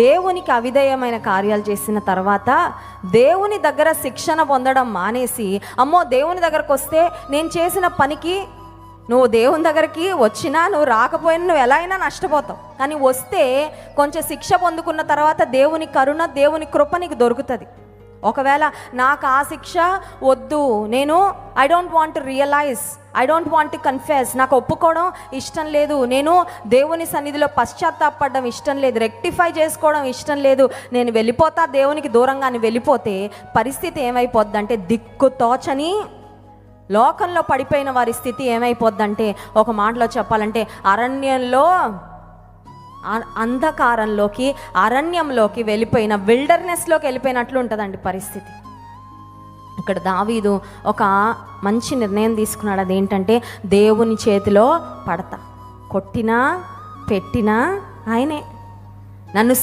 దేవునికి అవిధేయమైన కార్యాలు చేసిన తర్వాత దేవుని దగ్గర శిక్షణ పొందడం మానేసి, అమ్మో దేవుని దగ్గరకు వస్తే నేను చేసిన పనికి నువ్వు దేవుని దగ్గరికి వచ్చినా నువ్వు రాకపోయినా నువ్వు ఎలా అయినా నష్టపోతావు, కానీ వస్తే కొంచెం శిక్ష పొందుకున్న తర్వాత దేవుని కరుణ, దేవుని కృప నీకు దొరుకుతుంది. ఒకవేళ నాకు ఆ శిక్ష వద్దు, నేను I don't want to realise, I don't want to confess, నాకు ఒప్పుకోవడం ఇష్టం లేదు, నేను దేవుని సన్నిధిలో పశ్చాత్తాపడడం ఇష్టం లేదు, రెక్టిఫై చేసుకోవడం ఇష్టం లేదు, నేను వెళ్ళిపోతా దేవునికి దూరంగా అని వెళ్ళిపోతే పరిస్థితి ఏమైపోద్దంటే, దిక్కుతోచని లోకంలో పడిపోయిన వారి స్థితి ఏమైపోద్దంటే, ఒక మాటలో చెప్పాలంటే అరణ్యంలో అంధకారంలోకి, అరణ్యంలోకి వెళ్ళిపోయిన, విల్డర్నెస్లోకి వెళ్ళిపోయినట్లు ఉంటుందండి పరిస్థితి. ఇక్కడ దావీదు ఒక మంచి నిర్ణయం తీసుకున్నాడు. అదేంటంటే, దేవుని చేతిలో పడతా, కొట్టినా పెట్టినా ఆయనే, నన్ను